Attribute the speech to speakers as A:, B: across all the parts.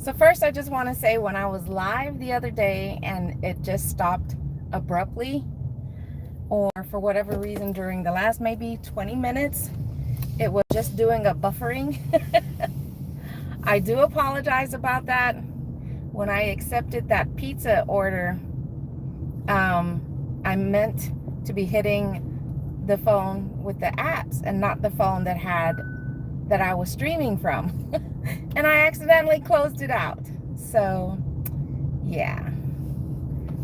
A: So first, I just want to say when I was live the other day and it just stopped abruptly, or for whatever reason during the last maybe 20 minutes, it was just doing a buffering. I do apologize about that. When I accepted that pizza order, I meant to be hitting the phone with the apps and not the phone that I was streaming from. And I accidentally closed it out. So yeah.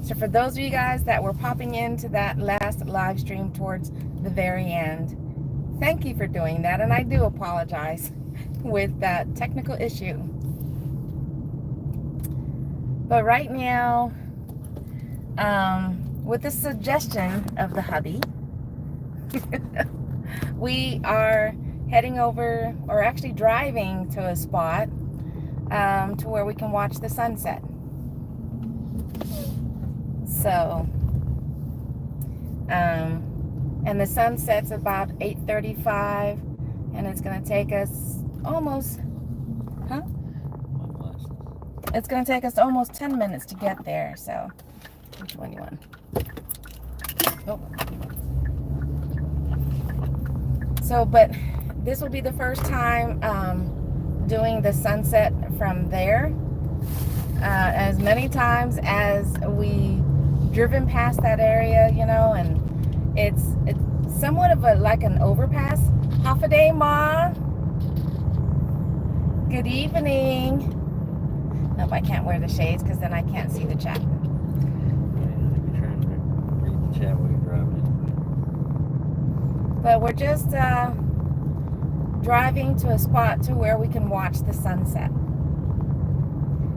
A: So for those of you guys that were popping into that last live stream towards the very end, thank you for doing that. And I do apologize with that technical issue. But right now, with the suggestion of the hubby, we are heading over, or actually driving to a spot to where we can watch the sunset. So, and the sun sets about 8:35, and it's going to take us almost, It's going to take us almost 10 minutes to get there. So, which one you want? Oh. So, but this will be the first time doing the sunset from there. As many times as we driven past that area, you know, and it's somewhat of like an overpass. Half a day, Ma. Good evening. Nope, I can't wear the shades because then I can't see the chat.
B: I'll be trying to read the chat while you're driving.
A: But we're just driving to a spot to where we can watch the sunset.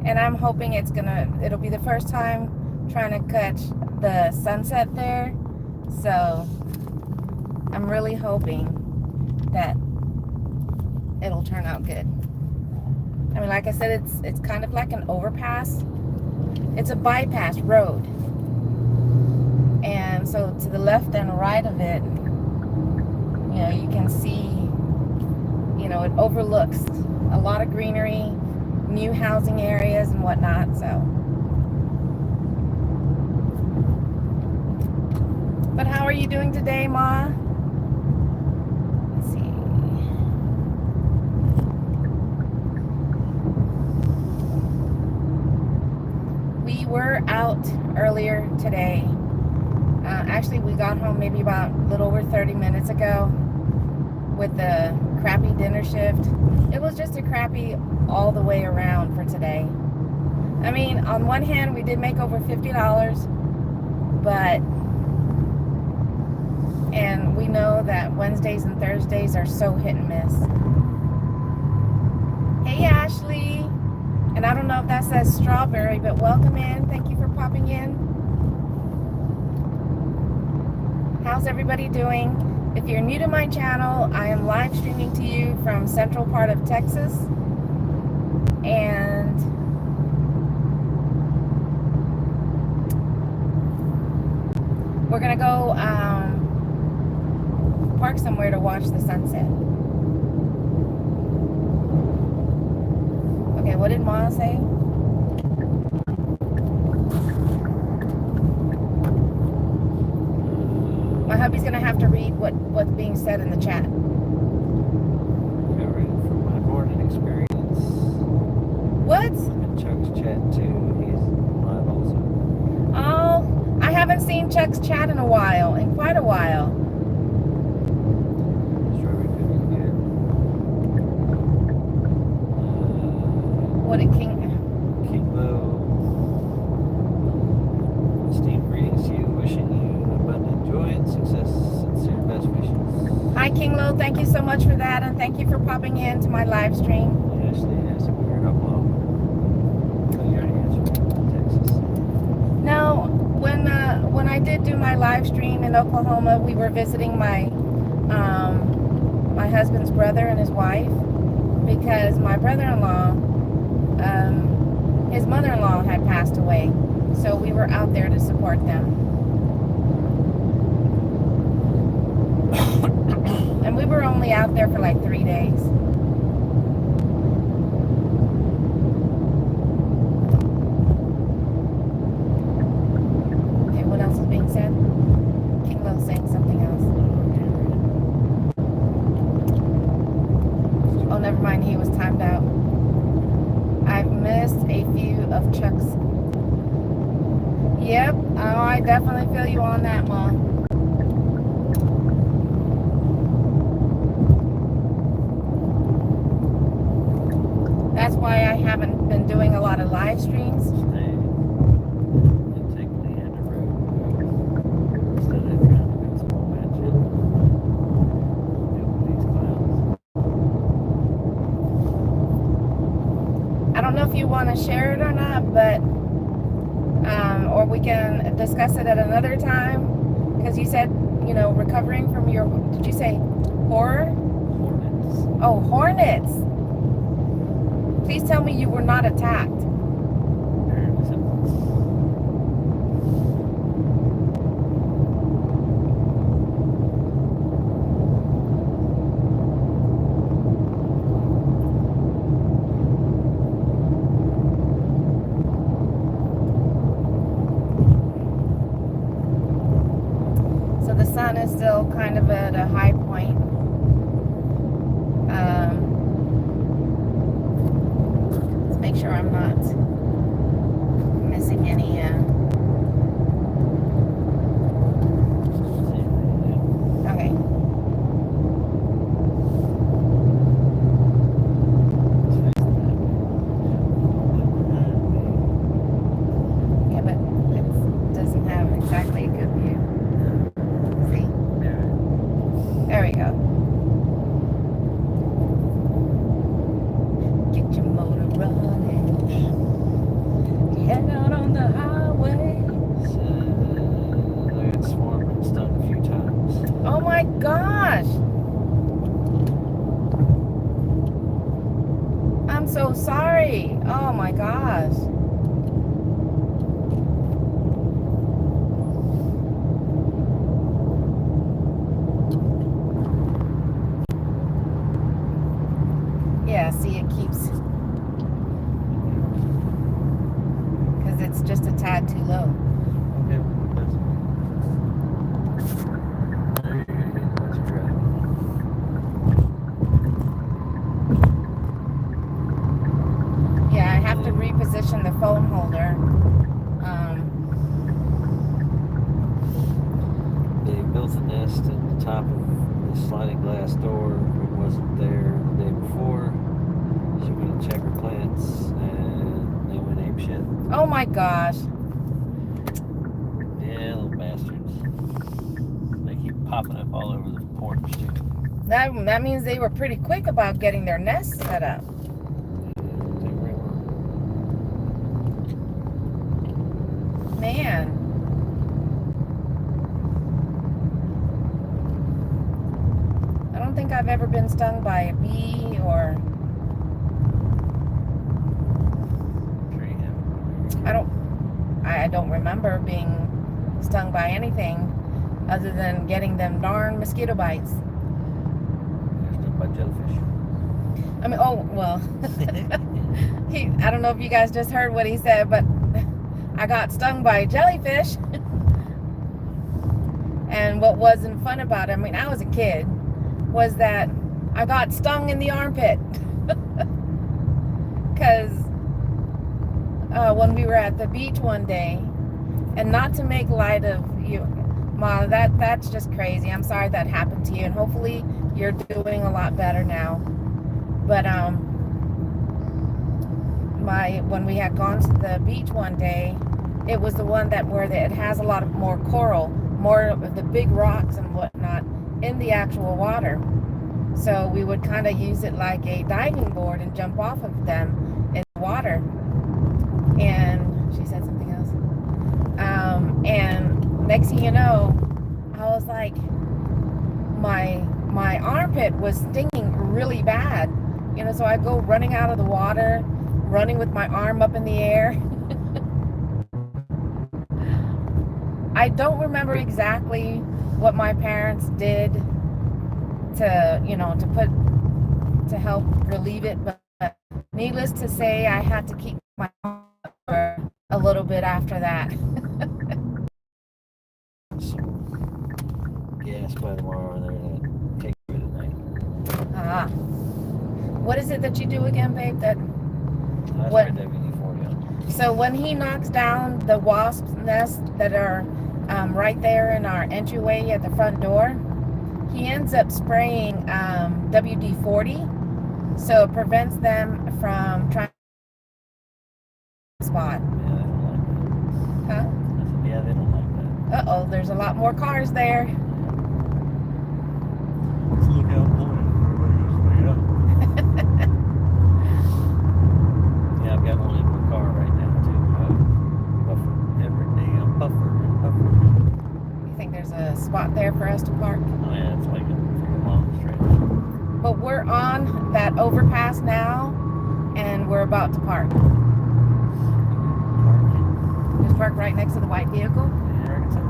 A: And I'm hoping it'll be the first time trying to catch the sunset there. So I'm really hoping that it'll turn out good. I mean, like I said, it's kind of like an overpass. It's a bypass road. And so to the left and right of it, you know, you can see, you know, it overlooks a lot of greenery, new housing areas and whatnot. So, but how are you doing today, Ma? Let's see. We were out earlier today. Actually, we got home maybe about a little over 30 minutes ago with the crappy dinner shift. It was just a crappy all the way around for today. I mean, on one hand, we did make over $50, and we know that Wednesdays and Thursdays are so hit and miss. Hey, Ashley. And I don't know if that says strawberry, but welcome in. Thank you for popping in. How's everybody doing? If you're new to my channel, I am live streaming to you from central part of Texas. And we're going to go park somewhere to watch the sunset. Okay, what did Ma say? My hubby's gonna have to read what's being said in the chat.
B: I read it from my morning experience.
A: What?
B: And Chuck's chat too. He's live also.
A: Oh, I haven't seen Chuck's chat in quite a while.
B: Strawberry cookies good.
A: What did King
B: Low. Steve, greetings to you. Wishing you abundant joy and success. Sincere best wishes.
A: Hi, King Lo. Thank you so much for that, and thank you for popping in to my live stream.
B: Ashley asked if we were in Oklahoma. Oh, you already answered. Texas.
A: No, when I did do my live stream in Oklahoma, we were visiting my husband's brother and his wife, because my brother-in-law, his mother-in-law had passed away, so we were out there to support them. And we were only out there for like 3 days. of Chuck's. Yep. Oh, I definitely feel you on that, Mom. That's why I haven't been doing a lot of live streams.
B: Stay and take Leander Road instead of trying to do small mansion. Deal with these clowns.
A: I don't know if you want to share it or not, but or we can discuss it at another time. Because you said, you know, recovering from your, did you say horror?
B: Hornets.
A: Oh, hornets. Please tell me you were not attacked.
B: Apparently something's
A: So the sun is still kind of at a high point. Let's make sure I'm not missing any. Okay. Yeah, but it doesn't have exactly a good view. See? There we go. Get your motor running. Head out on the highway.
B: I got swarmed and stung a few times.
A: Oh my gosh. I'm so sorry. Oh my gosh. Yeah, see, it keeps, because it's just a tad too low.
B: Okay, that's driving.
A: Yeah, I have to reposition the phone holder.
B: They built a nest at the top of the sliding glass door. It wasn't there the day before. She went to check her plants and they went ape shit.
A: Oh my gosh.
B: Yeah, little bastards. They keep popping up all over the porch too.
A: That means they were pretty quick about getting their nest set up.
B: They were-
A: Man. I don't think I've ever been stung by a bee or
B: Pretty heavy.
A: I don't remember being stung by anything other than getting them darn mosquito bites.
B: They're stung by jellyfish.
A: I mean, oh, well, I don't know if you guys just heard what he said, but I got stung by a jellyfish. And what wasn't fun about it, I mean, I was a kid, was that I got stung in the armpit. Because when we were at the beach one day, and not to make light of you, Ma, that's just crazy. I'm sorry that happened to you, and hopefully you're doing a lot better now. But when we had gone to the beach one day, it was the one that where it has a lot of more coral, more of the big rocks and whatnot in the actual water. So we would kind of use it like a diving board and jump off of them in the water. And she said something else. And next thing you know, I was like, my armpit was stinging really bad. You know, so I go running out of the water, running with my arm up in the air. I don't remember exactly what my parents did to, you know, to help relieve it, but needless to say, I had to keep my arm up for a little bit after that.
B: Gas by tomorrow there that take you tonight.
A: What is it that you do again, babe? That
B: That's
A: what?
B: right, WD-40 on.
A: So when he knocks down the wasp nests that are right there in our entryway at the front door, he ends up spraying WD-40, so it prevents them from trying to spot.
B: Yeah, they don't like that.
A: Huh?
B: I said, yeah, they don't like that.
A: Uh-oh, there's a lot more cars there.
B: Let's look out for it. Everybody just wait up. Yeah, I've got only one car right now too. Buffer. Every day I'm buffering.
A: You think there's a spot there for us to park?
B: Oh yeah, it's like a long stretch.
A: But we're on that overpass now, and we're about to park.
B: Parking.
A: Just park right next to the white vehicle.
B: Yeah, I can tell.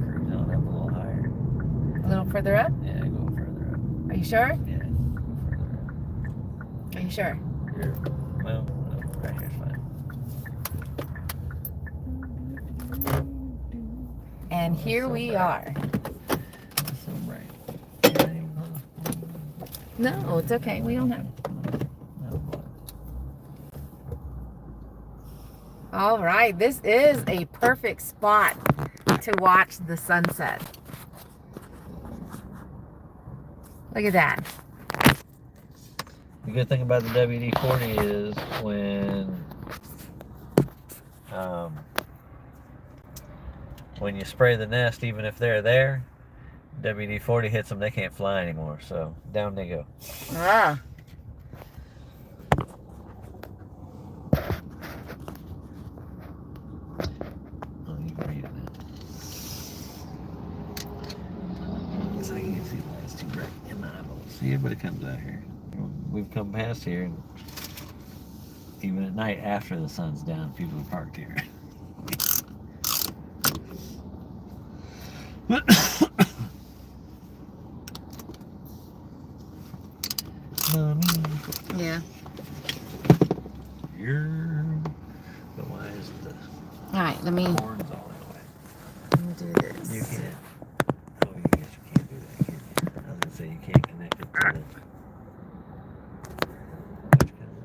B: Cruise on up a little higher.
A: A little further up.
B: Yeah, go further up.
A: Are you sure?
B: Yeah, go further up.
A: Are you sure?
B: Here. Well, no, right here's fine.
A: And here we are.
B: That's so bright.
A: No, it's okay. We don't have. All right, this is a perfect spot to watch the sunset. Look at that.
B: The good thing about the WD-40 is when you spray the nest, even if they're there, WD-40 hits them, they can't fly anymore. So down they go.
A: Ah.
B: Oh, you can read it now. So you can see why it's too bright in my eyeballs. See, everybody comes out here. We've come past here, and even at night after the sun's down, people are parked here.
A: Yeah.
B: But why is the
A: All right, let me
B: horns all that way?
A: do this.
B: You can't. Oh, you guess you can't do that, can you? I was gonna say you can't connect it to the.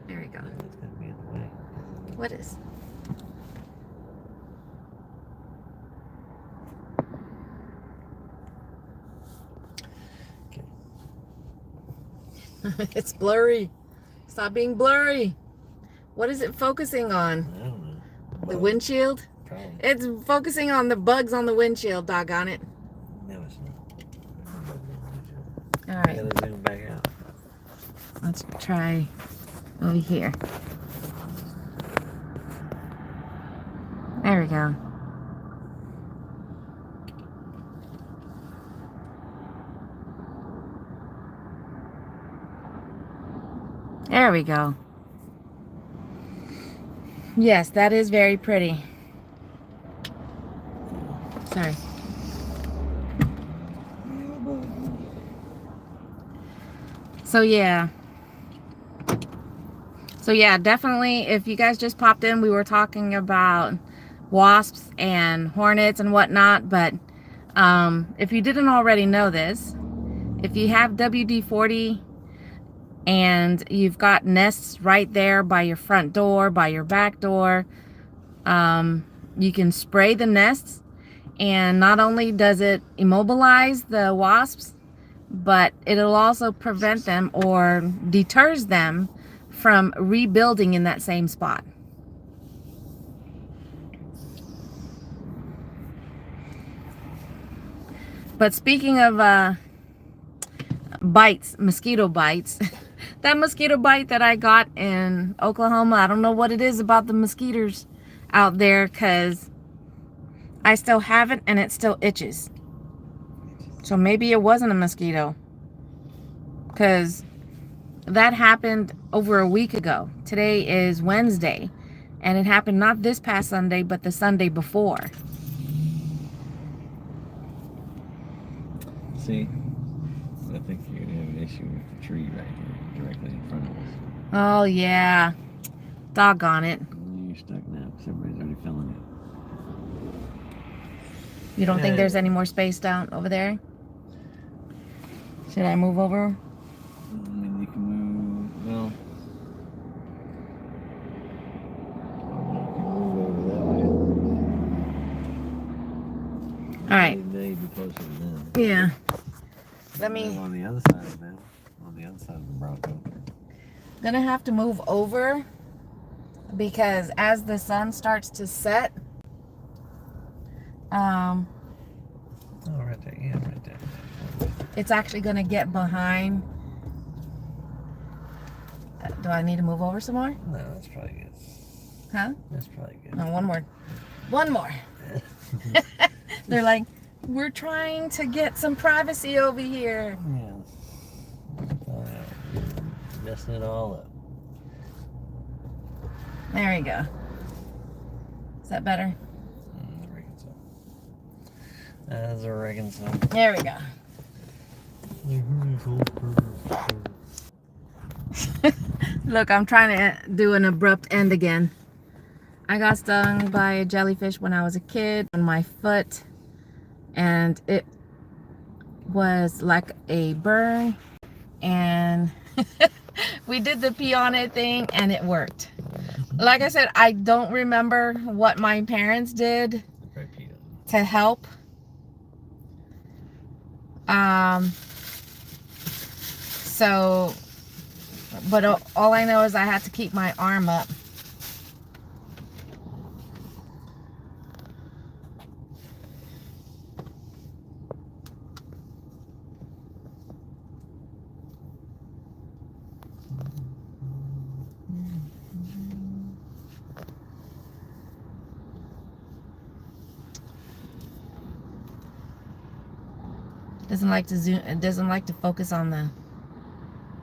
A: There we go.
B: That's gonna be in the way.
A: What is?
B: Okay.
A: It's blurry. Stop being blurry. What is it focusing on?
B: I don't know.
A: The windshield?
B: Probably.
A: It's focusing on the bugs on the windshield, doggone it.
B: No, it's not.
A: All
B: I
A: right,
B: gotta zoom back out.
A: let's try over here. There we go. There we go. Yes, that is very pretty. Sorry. So yeah, definitely if you guys just popped in, we were talking about wasps and hornets and whatnot, but if you didn't already know this, if you have WD-40 and you've got nests right there by your front door, by your back door, you can spray the nests, and not only does it immobilize the wasps, but it'll also prevent them or deters them from rebuilding in that same spot. But speaking of bites, mosquito bites, that mosquito bite that I got in Oklahoma, I don't know what it is about the mosquitoes out there, because I still have it and it still itches. So maybe it wasn't a mosquito, because that happened over a week ago. Today is Wednesday, and it happened not this past Sunday, but the Sunday before.
B: See, I think you're gonna have an issue with the tree right here, directly in front of us.
A: Oh yeah, doggone it.
B: You're stuck now because everybody's already filling
A: You don't think there's any more space down over there? Should I move over?
B: I mean, you can move. Well, you can move over that way.
A: All right.
B: Maybe closer to them.
A: Yeah. Let me.
B: On the other side of them. On the other side of the Bronco.
A: Gonna have to move over because as the sun starts to set,
B: Oh, right there. Yeah, right there.
A: it's actually gonna get behind. Do I need to move over some more?
B: No, that's probably good.
A: Huh?
B: That's probably good.
A: No, one more. One more. They're like, we're trying to get some privacy over here.
B: Yeah. Oh, yeah. Messing it all up.
A: There we go. Is that better?
B: I reckon so. As I reckon so.
A: There we go. Look, I'm trying to do an abrupt end again. I got stung by a jellyfish when I was a kid on my foot, and it was like a burn, and we did the pee on it thing and it worked. Like I said, I don't remember what my parents did to help. So, but all I know is I had to keep my arm up. Doesn't like to zoom. It doesn't like to focus on the.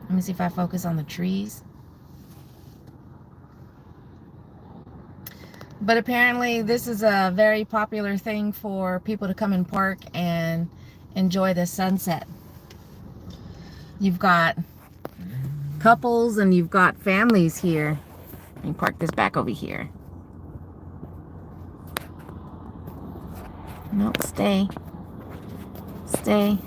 A: Let me see if I focus on the trees. But apparently this is a very popular thing for people to come and park and enjoy the sunset. You've got couples and you've got families here. Let me park this back over here. Nope, stay. Stay.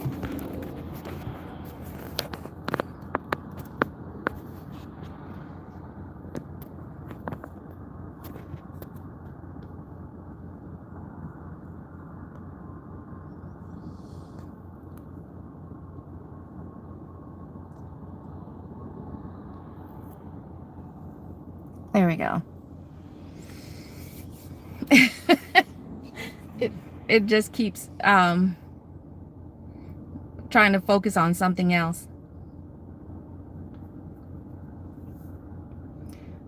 A: There we go. It just keeps trying to focus on something else.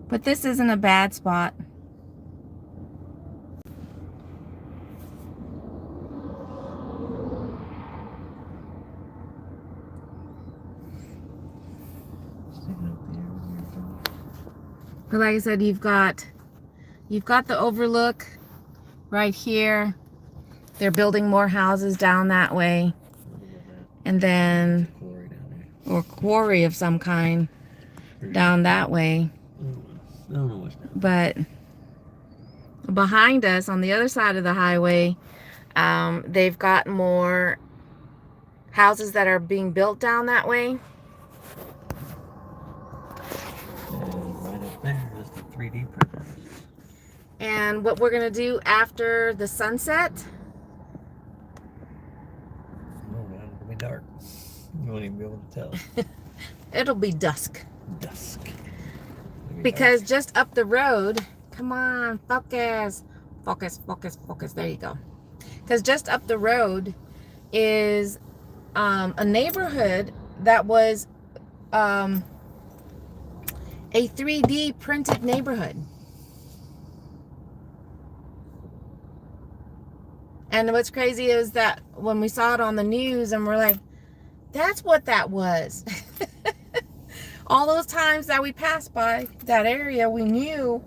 A: But this isn't a bad spot. But like I said, you've got the overlook right here. They're building more houses down that way. And then, or quarry of some kind down that way. But behind us on the other side of the highway, they've got more houses that are being built down that way.
B: And right up there is the 3D printer.
A: And what we're going to do after the sunset.
B: It'll be dark. You won't even be able to tell.
A: It'll be dusk.
B: Dusk.
A: Because just up the road, come on, focus. Focus, focus, focus. There you go. Because just up the road is a neighborhood that was a 3D printed neighborhood. And what's crazy is that when we saw it on the news and we're like, that's what that was. All those times that we passed by that area, we knew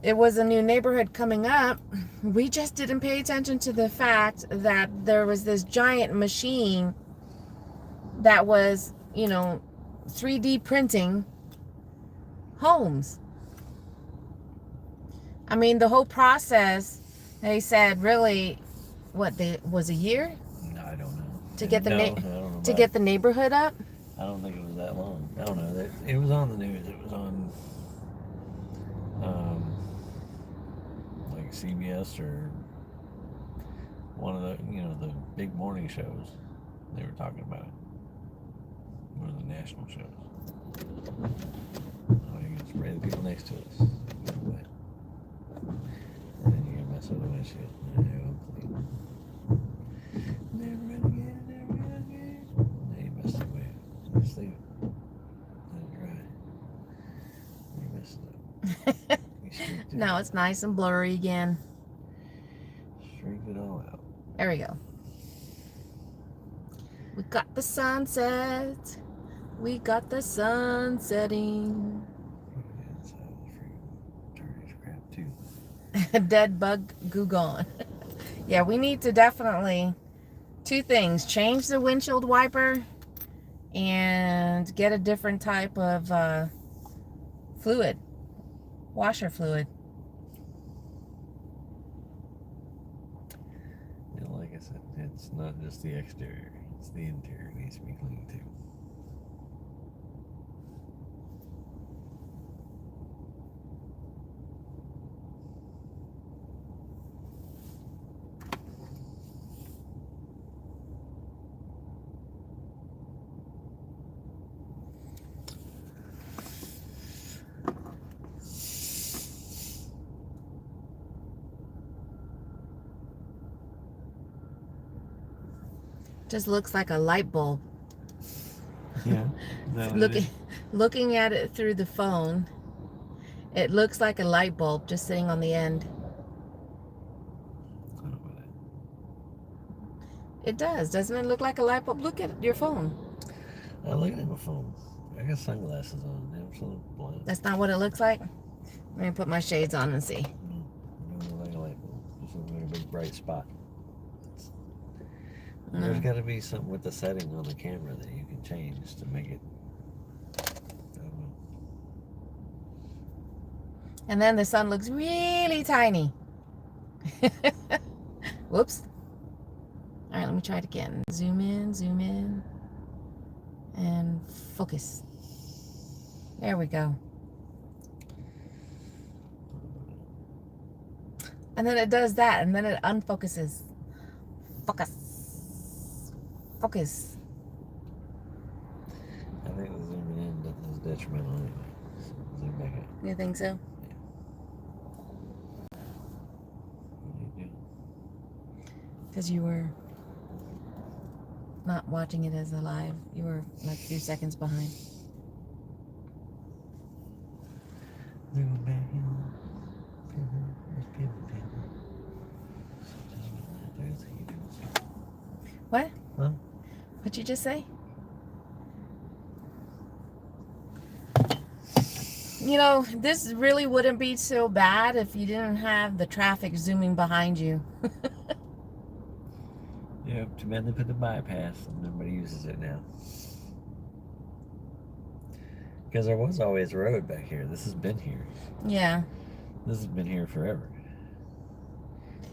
A: it was a new neighborhood coming up. We just didn't pay attention to the fact that there was this giant machine that was, 3D printing homes. I mean, the whole process, they said, really was a year
B: I don't know.
A: to get the
B: I don't know
A: to get the neighborhood up?
B: I don't think it was that long. I don't know. It was on the news. It was on like CBS or one of the the big morning shows. They were talking about it. One of the national shows. Oh, you can spray the people next to us. And then you can mess up the windshield. Never again, never again. Now you messed it away. Just leave it. Let it dry. You messed it up. You streaked it
A: No,
B: out.
A: it's nice and blurry again.
B: Streaked it all out.
A: There we go. We got the sunset. We got the sun setting.
B: It's dirty crap too.
A: Dead bug goo gone. Yeah, we need to definitely two things: change the windshield wiper and get a different type of fluid, washer fluid.
B: Yeah, like I said, it's not just the exterior; it's the interior needs to be clean too.
A: Just looks like a light bulb.
B: Yeah.
A: Looking at it through the phone, it looks like a light bulb just sitting on the end. It does. Doesn't it look like a light bulb? Look at your phone.
B: I'm looking at my phone. I got sunglasses on. I'm so blind.
A: That's not what it looks like. Let me put my shades on and see.
B: It don't look like a light bulb. Just looks like a big bright spot. There's got to be something with the setting on the camera that you can change to make it. I don't know.
A: And then the sun looks really tiny. Whoops. All right, let me try it again. Zoom in, and focus. There we go. And then it does that, and then it unfocuses. Focus. Focus.
B: I think the zooming in is detrimental anyway. So zoom back out.
A: You think so?
B: What do you do?
A: Because you were not watching it as a live. You were like a few seconds behind.
B: Zoom back in.
A: What?
B: Huh?
A: What'd you just say? You know, this really wouldn't be so bad if you didn't have the traffic zooming behind you.
B: Yeah, too bad they put the bypass and nobody uses it now. Because there was always a road back here. This has been here.
A: Yeah.
B: This has been here forever.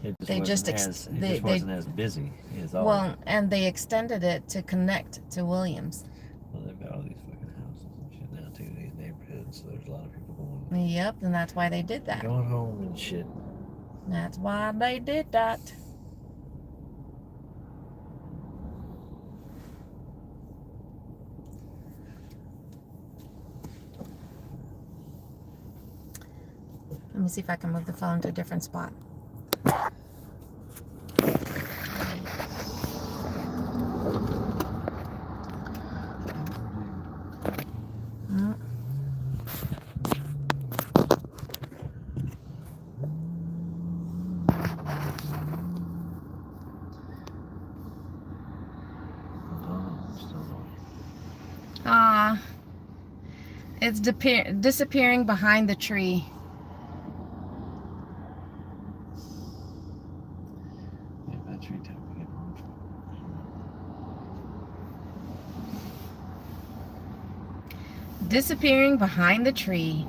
B: It
A: They just
B: wasn't as busy as all.
A: Well, and they extended it to connect to Williams.
B: Well, they've got all these fucking houses and shit now too. These neighborhoods, so there's a lot of people going.
A: Yep, and that's why they did that.
B: Going home and shit.
A: That's why they did that. Let me see if I can move the phone to a different spot. It's disappearing behind the tree.
B: Yeah, that tree top again.
A: Disappearing behind the tree.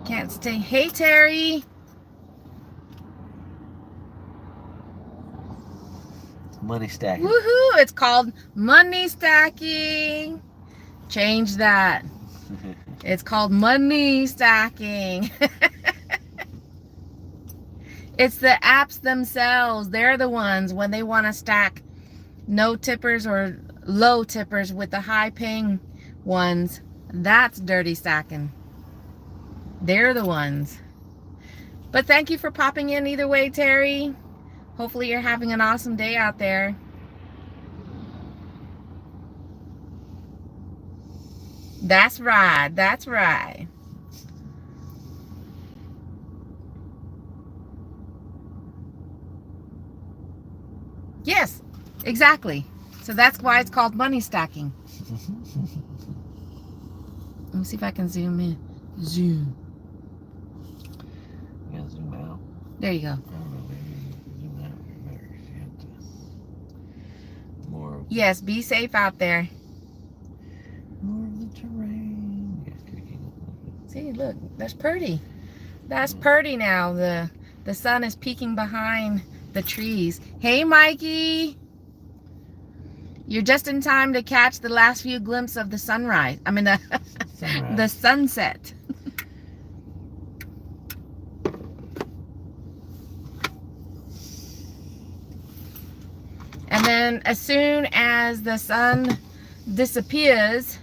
A: Can't stay. Hey, Terry.
B: Money stacking.
A: Woohoo! It's called money stacking. Change that. It's called money stacking. It's the apps themselves. They're the ones when they want to stack no tippers or low tippers with the high paying ones. That's dirty stacking. They're the ones. But thank you for popping in either way, Terry. Hopefully you're having an awesome day out there. That's right. That's right. Yes, exactly. So that's why it's called money stacking. Let me see if I can zoom in. Zoom.
B: Yeah, zoom out.
A: There you go.
B: I don't know, maybe zoom out better. You have to more of
A: Yes, be safe out there.
B: the terrain.
A: See, look, that's pretty. That's pretty now. The sun is peeking behind the trees. Hey, Mikey. You're just in time to catch the last few glimpses of the sunrise. I mean, the sunset. And then as soon as the sun disappears,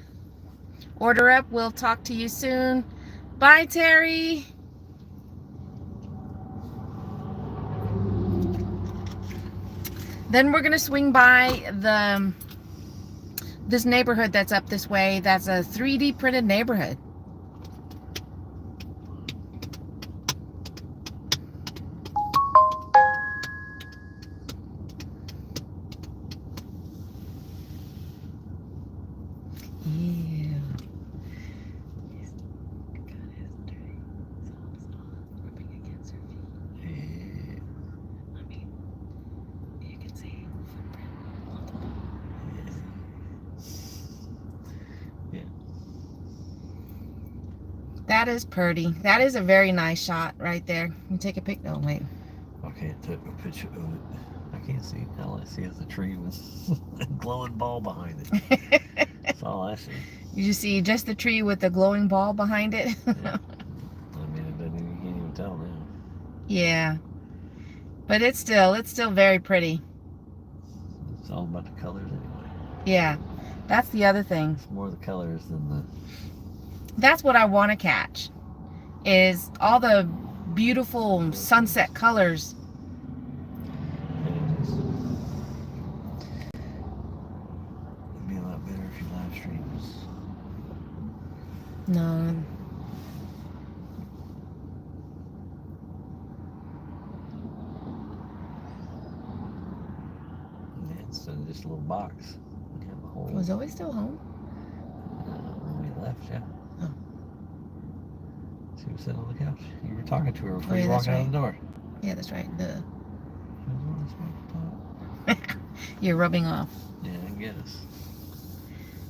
A: order up. We'll talk to you soon. Bye, Terry. Then we're gonna swing by this neighborhood that's up this way. That's a 3D printed neighborhood. Yeah. Rubbing against her feet. I mean, you can see footprint on the ball.
B: Yeah.
A: That is pretty. That is a very nice shot right there. You take a pic. Oh wait.
B: Okay, I took a picture of it. I can't see. All I see is a tree with a glowing ball behind it. That's all I see.
A: You see just the tree with the glowing ball behind it.
B: Yeah. I mean, it doesn't even, you can't even tell now.
A: Yeah. But it's still very pretty.
B: It's all about the colors anyway.
A: Yeah. That's the other thing.
B: It's more the colors than the.
A: That's what I want to catch. Is all the beautiful sunset colors.
B: It'd be a lot better if you live streams.
A: No.
B: Yeah, instead of just a little box. You have a whole.
A: Was Zoe still home?
B: When we left, yeah.
A: Oh.
B: She was sitting on the couch. You were talking to her before
A: Oh, yeah,
B: you walked
A: that's
B: out the door.
A: Yeah, that's right. Duh.
B: She was on the smoke.
A: You're rubbing off.
B: Yeah, I guess.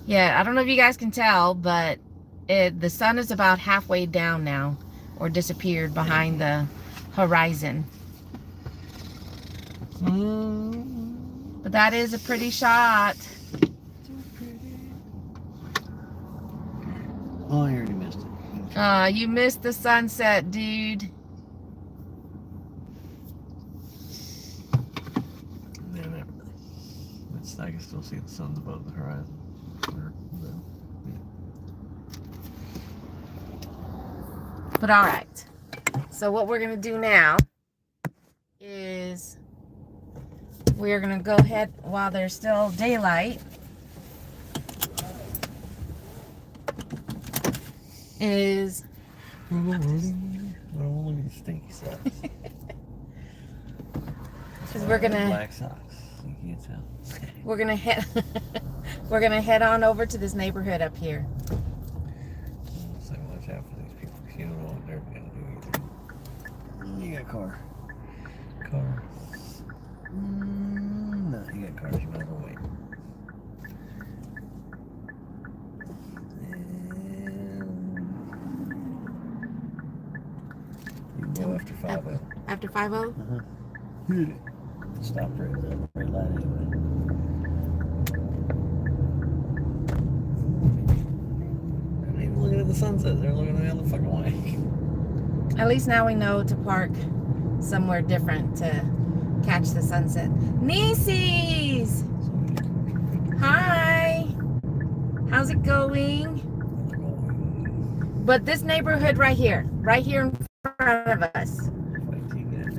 A: Yeah, I don't know if you guys can tell, but the sun is about halfway down now, or disappeared behind the horizon. But that is a pretty shot.
B: Oh, you already missed it.
A: You missed the sunset, dude.
B: Yeah, not really. I can still see the sun above the horizon.
A: But all right. So what we're gonna do now is we're gonna go ahead while there's still daylight. Is
B: stinky socks.
A: we're gonna
B: black socks. You can't tell.
A: we're gonna head we're gonna head on over to this neighborhood up here.
B: So watch out for these people. You don't know what they're gonna do either. You got a car. Car. No, you got cars. You might as well wait. You can go after 5-0.
A: After 5-0?
B: Hit it. Stop for a red light anyway. They're not even looking at the sunset. They're looking the other fucking way.
A: At least now we know to park somewhere different to catch the sunset. Nieces! Hi! How's it going? But this neighborhood right here in front of us.
B: Wait till you get in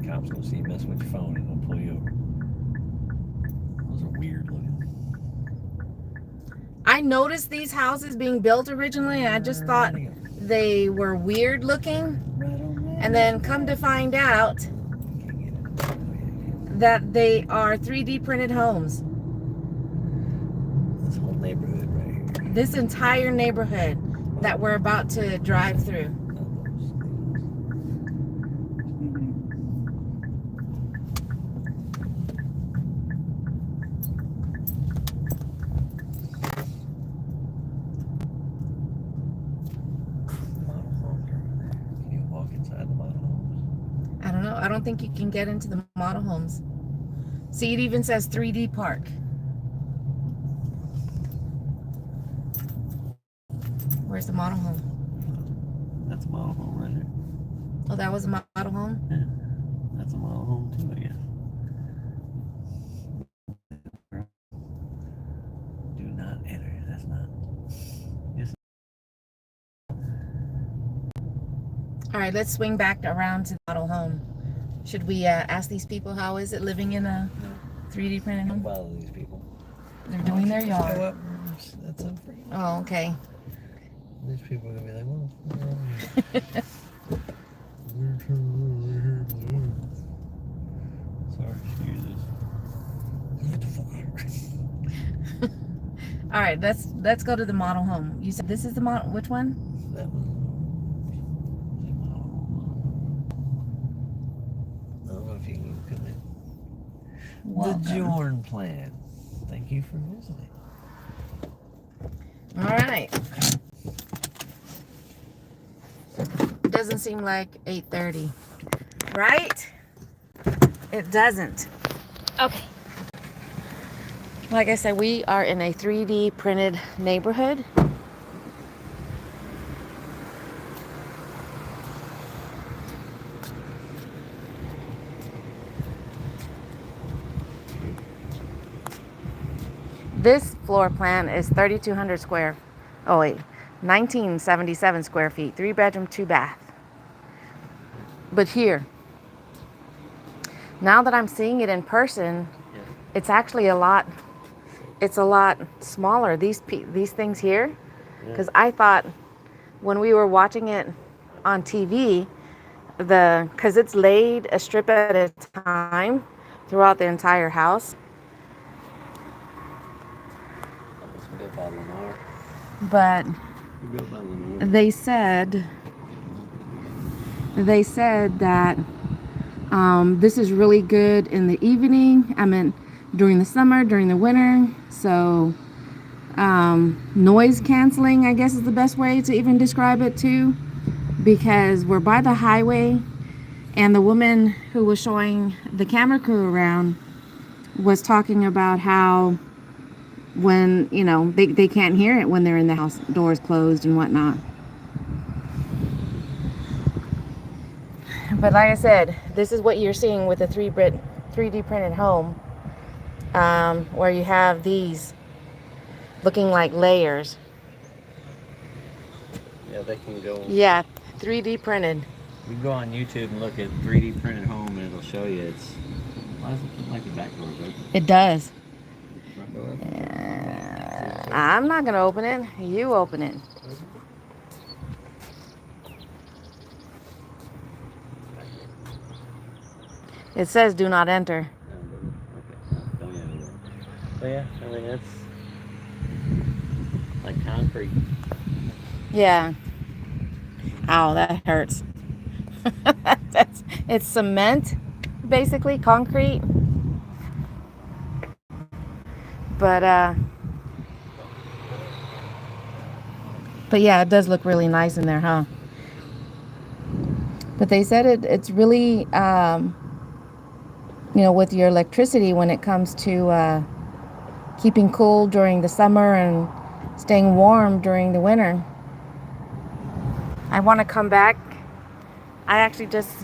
B: there. Cops gonna see you mess with your phone and gonna pull you over. Those are weird looking.
A: I noticed these houses being built originally, and I just thought they were weird looking. And then come to find out that they are 3D printed homes.
B: This whole neighborhood right here.
A: This entire neighborhood that we're about to drive through.
B: Can you walk inside the model homes?
A: I don't know. I don't think you can get into the model homes. See, it even says 3D Park. Where's the model home?
B: That's a model home right here.
A: Oh, that was a model home?
B: Yeah. That's a model home too, I guess. Do not enter. That's not. Yes.
A: All right, let's swing back around to the model home. Should we ask these people how is it living in a 3D printed
B: Don't
A: home?
B: bother these people.
A: They're doing their
B: Go
A: yard.
B: up. That's unfree.
A: Oh, okay.
B: These people are gonna be like, well, sorry, excuses. Get the fuck out.
A: All right, let's go to the model home. You said this is the model. Which one?
B: That was. I don't know if you can come in.
A: Welcome.
B: The Jordan Plan. Thank you for visiting.
A: All right. Doesn't seem like 8:30, right? It doesn't. Okay. Like I said, we are in a 3D printed neighborhood. This floor plan is 3,200 square. Oh wait, 1977 square feet, 3-bedroom, 2-bath. But here, now that I'm seeing it in person, it's actually a lot. It's a lot smaller. These things here, because I thought when we were watching it on TV, because it's laid a strip at a time throughout the entire house.
B: Built by Lennar.
A: But
B: Built by Lennar.
A: they said that this is really good in the evening. I mean, during the summer, during the winter. So noise canceling, I guess, is the best way to even describe it too, because we're by the highway, and the woman who was showing the camera crew around was talking about how when, you know, they can't hear it when they're in the house, doors closed and whatnot. But like I said, this is what you're seeing with a 3D printed home, where you have these looking like layers.
B: Yeah, they can go.
A: Yeah, 3D printed.
B: You can go on YouTube and look at 3D printed home, and it'll show you it's. Why does it look like the back door's open?
A: It does.
B: Front door?
A: I'm not gonna open it. You open it. It says do not enter.
B: Okay. But yeah, I mean, that's like concrete.
A: Yeah. Ow, that hurts. It's cement, basically, concrete. But yeah, it does look really nice in there, huh? But they said it's really with your electricity when it comes to keeping cool during the summer and staying warm during the winter. I want to come back. I actually just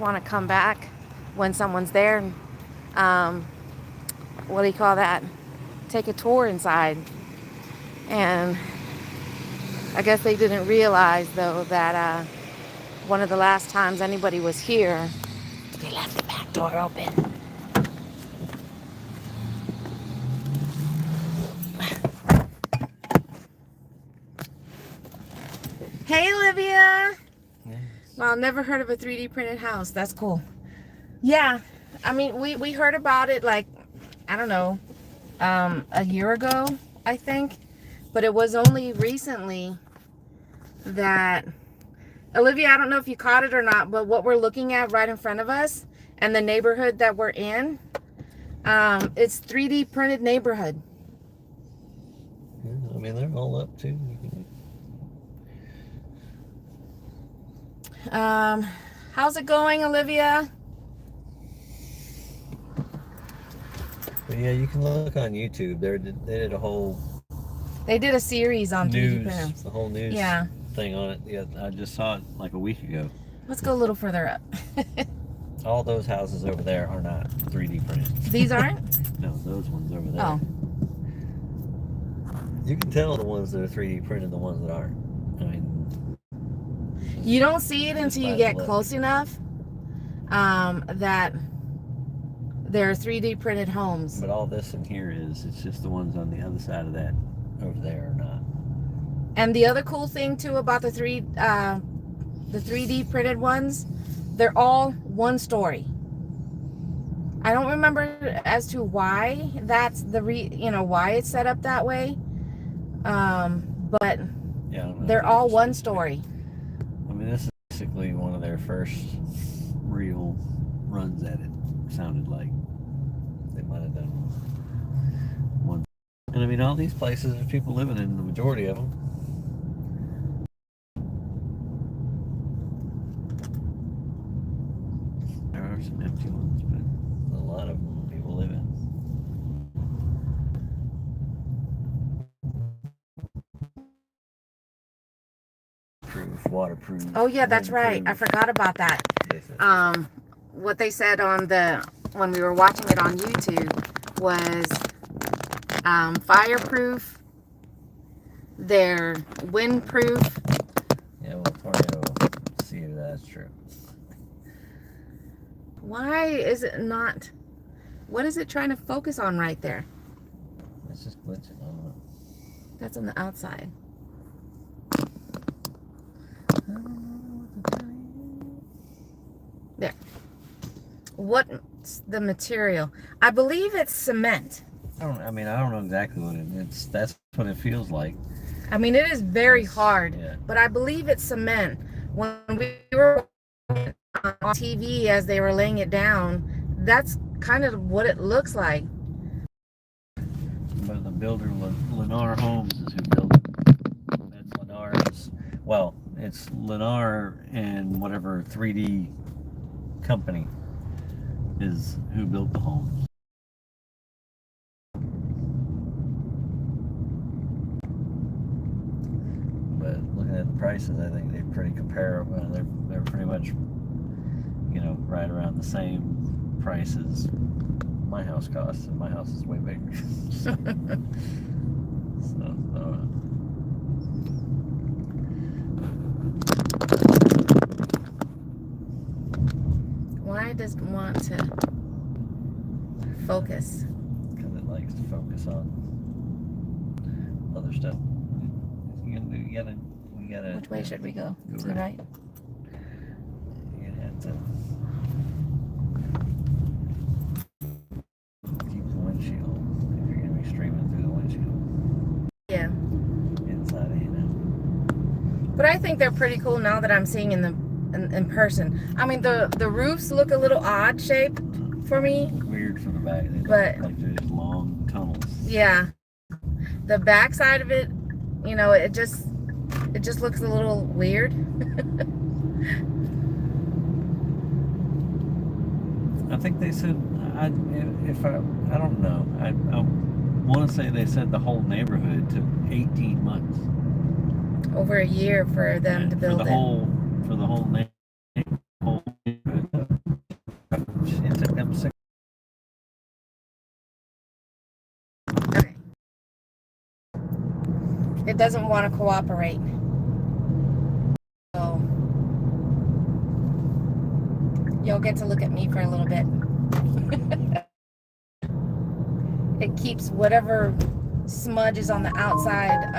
A: want to come back when someone's there and what do you call that? Take a tour inside. And I guess they didn't realize though that one of the last times anybody was here, they left the back door open. Hey, Olivia.
B: Yes.
A: Well, never heard of a 3D printed house. That's cool. Yeah, I mean, we heard about it like, I don't know, a year ago, I think. But it was only recently that, Olivia, I don't know if you caught it or not, but what we're looking at right in front of us and the neighborhood that we're in, it's 3D printed neighborhood.
B: Yeah, I mean, they're all up too.
A: How's it going, Olivia?
B: But yeah, you can look on YouTube. They did a whole
A: They did a series on 3D
B: news,
A: printers.
B: the whole news
A: Yeah.
B: thing on it. Yeah, I just saw it like a week ago.
A: Let's go a little further up.
B: All those houses over there are not 3D printed.
A: These aren't?
B: No, those ones over there.
A: Oh.
B: You can tell the ones that are 3D printed, the ones that aren't. I mean,
A: You don't see it until you get close enough that they're 3D printed homes.
B: but all this in here it's just the ones on the other side of that over there are not.
A: And the other cool thing too about the 3D printed ones, they're all one story. I don't remember as to why that's why it's set up that way. But
B: Yeah, I don't know.
A: they're all one story.
B: I mean, this is basically one of their first real runs at it. Sounded like they might have done one. And I mean, all these places, there's people living in the majority of them. There are some empty ones, but a lot of them people live in. Waterproof.
A: Oh yeah, that's right. I forgot about that.
B: Yes.
A: What they said when we were watching it on YouTube was fireproof, they're windproof.
B: Yeah, well, tornado. See if that's true.
A: Why is it not? What is it trying to focus on right there?
B: It's just glitching. I don't know.
A: That's on the outside. There. What's the material? I believe it's cement.
B: I don't know exactly what it's. That's what it feels like.
A: I mean, it is very hard,
B: Yeah.
A: but I believe it's cement. When we were on TV as they were laying it down, that's kind of what it looks like.
B: But the builder, Lennar Homes, is who built it. That's Lennar's. Well, it's Lennar and whatever 3D company is who built the homes. But looking at the prices, I think they're pretty comparable. They're pretty much, right around the same price as my house costs, and my house is way bigger. so
A: Why does it want to focus?
B: because it likes to focus on other stuff. You gotta.
A: Which way should we go?
B: Go
A: To the right?
B: You have to keep the windshield if you're gonna be streaming through the windshield.
A: Yeah.
B: Inside and
A: But I think they're pretty cool now that I'm seeing in person. I mean, the roofs look a little odd shaped for me.
B: weird from the back. They look
A: But-
B: like they're these long tunnels.
A: Yeah. The back side of it, it just looks a little weird.
B: I think they said, I don't know. I want to say they said the whole neighborhood took 18 months.
A: Over a year for them to build
B: for the whole neighborhood. It took them 6.
A: Okay. It doesn't want to cooperate. So you'll get to look at me for a little bit. It keeps whatever smudge is on the outside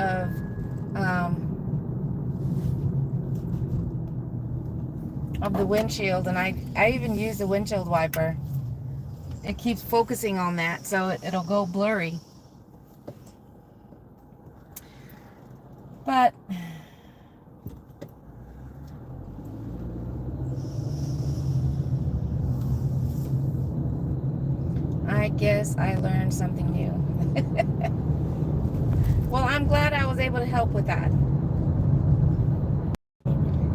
A: of the windshield, and I even use the windshield wiper. It keeps focusing on that, so it'll go blurry. But I guess I learned something new. Well, I'm glad I was able to help with that.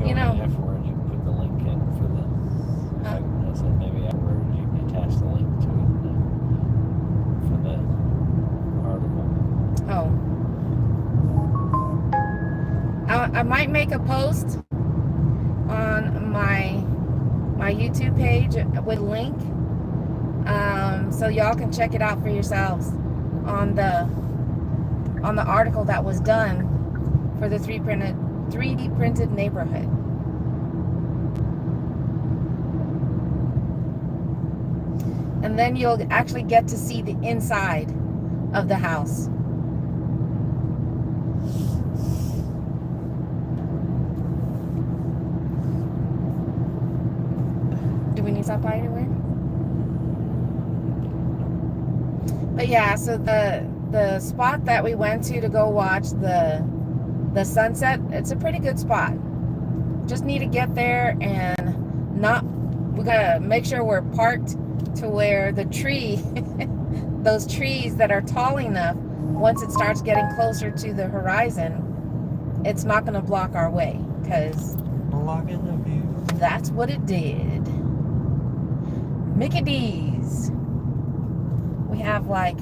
B: You know, afterwards you can put the link in for the. I said maybe afterwards you can attach the link to it for the article.
A: Oh, I might make a post on my YouTube page with a link, so y'all can check it out for yourselves on the article that was done for the 3D printed neighborhood. And then you'll actually get to see the inside of the house. Do we need to stop by anywhere? But yeah, so the spot that we went to go watch the sunset, it's a pretty good spot. Just need to get there, and we gotta make sure we're parked to where the tree those trees that are tall enough, once it starts getting closer to the horizon, it's not gonna block our way, because
B: blocking the view.
A: That's what it did. Mickey D's. We have, like,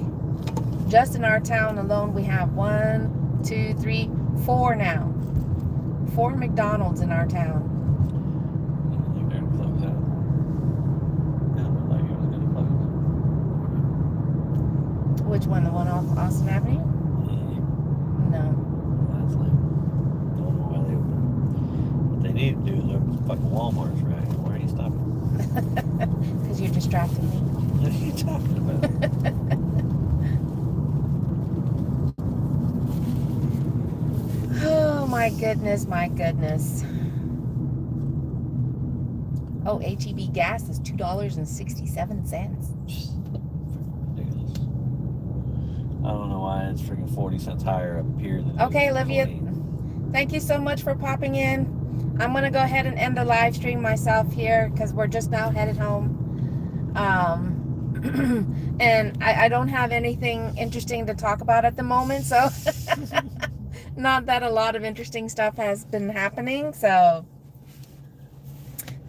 A: just in our town alone, we have 1, 2, 3, 4 now. 4 McDonald's in our town.
B: They're going to close out. It looked like it was going to close.
A: Which one? The one off Austin Avenue? No.
B: That's like, I don't know why they open. What they need to do is open some fucking Walmarts, right? Why are you stopping?
A: Because you're distracting me.
B: What are you talking about?
A: Oh my goodness, my goodness. Oh, HEB gas is $2.67.
B: Ridiculous. I don't know why it's freaking 40 cents higher up here than.
A: Okay, Olivia, thank you so much for popping in. I'm gonna go ahead and end the live stream myself here, because we're just now headed home. And I don't have anything interesting to talk about at the moment, so not that a lot of interesting stuff has been happening. So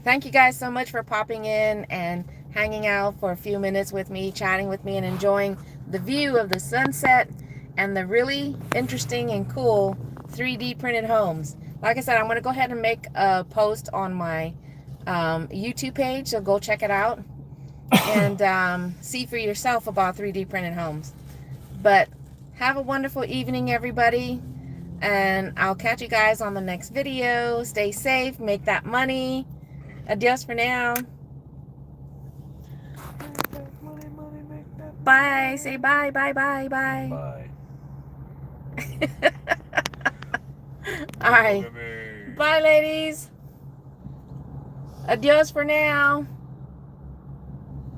A: thank you guys so much for popping in and hanging out for a few minutes with me, chatting with me, and enjoying the view of the sunset and the really interesting and cool 3D printed homes. Like I said, I'm going to go ahead and make a post on my YouTube page, so go check it out and see for yourself about 3D printed homes. But have a wonderful evening, everybody, and I'll catch you guys on the next video. Stay safe, make that money. Adios for now. Bye. Say bye, bye, bye, bye.
B: Bye.
A: All right. Bye, ladies. Adios for now.